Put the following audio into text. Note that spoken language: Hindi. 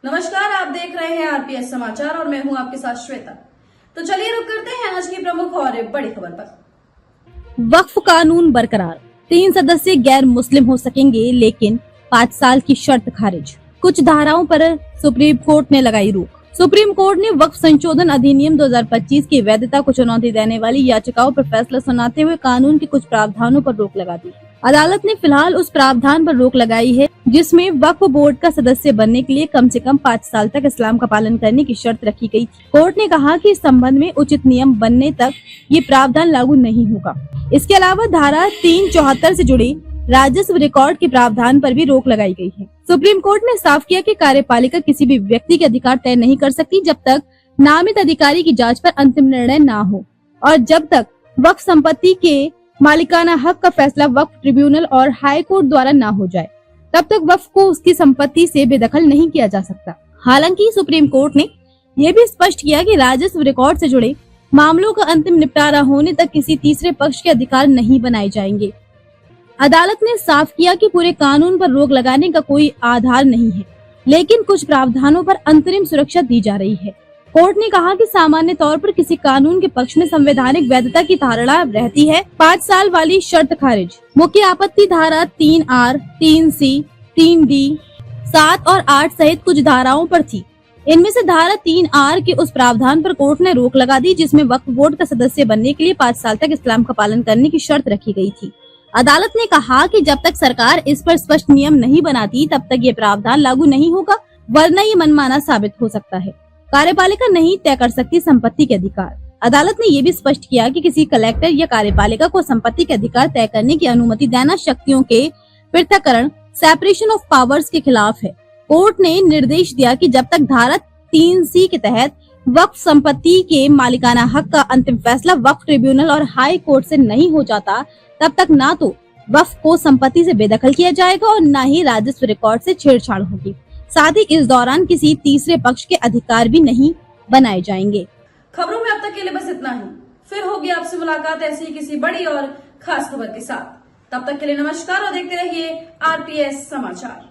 नमस्कार, आप देख रहे हैं आरपीएस समाचार और मैं हूं आपके साथ श्वेता। तो चलिए रुक करते हैं आज की प्रमुख और बड़ी खबर पर। वक्फ कानून बरकरार, 3 सदस्य गैर मुस्लिम हो सकेंगे लेकिन 5 साल की शर्त खारिज। कुछ धाराओं पर सुप्रीम कोर्ट ने लगाई रोक। सुप्रीम कोर्ट ने वक्फ संशोधन अधिनियम 2025 की वैधता को चुनौती देने वाली याचिकाओं पर फैसला सुनाते हुए कानून के कुछ प्रावधानों पर रोक लगा दी। अदालत ने फिलहाल उस प्रावधान पर रोक लगाई है जिसमें वक्फ बोर्ड का सदस्य बनने के लिए कम से कम 5 साल तक इस्लाम का पालन करने की शर्त रखी गई थी। कोर्ट ने कहा कि इस संबंध में उचित नियम बनने तक ये प्रावधान लागू नहीं होगा। इसके अलावा धारा 374 से जुड़ी राजस्व रिकॉर्ड के प्रावधान पर भी रोक लगाई गई है। सुप्रीम कोर्ट ने साफ किया कि कार्यपालिका किसी भी व्यक्ति के अधिकार तय नहीं कर सकती जब तक नामित अधिकारी की जांच पर अंतिम निर्णय न हो और जब तक वक्फ संपत्ति के मालिकाना हक का फैसला वक्फ ट्रिब्यूनल और हाई कोर्ट द्वारा न हो जाए, तब तक वक्फ को उसकी संपत्ति से बेदखल नहीं किया जा सकता। हालांकि सुप्रीम कोर्ट ने यह भी स्पष्ट किया कि राजस्व रिकॉर्ड से जुड़े मामलों का अंतिम निपटारा होने तक किसी तीसरे पक्ष के अधिकार नहीं बनाए जाएंगे। अदालत ने साफ किया कि पूरे कानून पर रोक लगाने का कोई आधार नहीं है, लेकिन कुछ प्रावधानों पर अंतरिम सुरक्षा दी जा रही है। कोर्ट ने कहा कि सामान्य तौर पर किसी कानून के पक्ष में संवैधानिक वैधता की धारणा रहती है। 5 साल वाली शर्त खारिज। मुख्य आपत्ति धारा 3R, 3C, 3D, 7 और 8 सहित कुछ धाराओं पर थी। इनमें से धारा 3R के उस प्रावधान पर कोर्ट ने रोक लगा दी जिसमें वक्फ बोर्ड का सदस्य बनने के लिए 5 साल तक इस्लाम का पालन करने की शर्त रखी गई थी। अदालत ने कहा कि जब तक सरकार इस पर स्पष्ट नियम नहीं बनाती तब तक ये प्रावधान लागू नहीं होगा, वरना ये मनमाना साबित हो सकता है। कार्यपालिका नहीं तय कर सकती संपत्ति के अधिकार। अदालत ने ये भी स्पष्ट किया कि किसी कलेक्टर या कार्यपालिका को संपत्ति के अधिकार तय करने की अनुमति देना शक्तियों के पृथक्करण सेपरेशन ऑफ पावर्स के खिलाफ है। कोर्ट ने निर्देश दिया कि जब तक धारा 3C के तहत वक्फ संपत्ति के मालिकाना हक का अंतिम फैसला वक्फ ट्रिब्यूनल और हाई कोर्ट से नहीं हो जाता, तब तक ना तो वक्फ को संपत्ति से बेदखल किया जाएगा और न ही राजस्व रिकॉर्ड से छेड़छाड़ होगी। साथ ही इस दौरान किसी तीसरे पक्ष के अधिकार भी नहीं बनाए जाएंगे। खबरों में अब तक के लिए बस इतना ही। फिर होगी आपसे मुलाकात ऐसी किसी बड़ी और खास खबर के साथ। तब तक के लिए नमस्कार और देखते रहिए आरपीएस समाचार।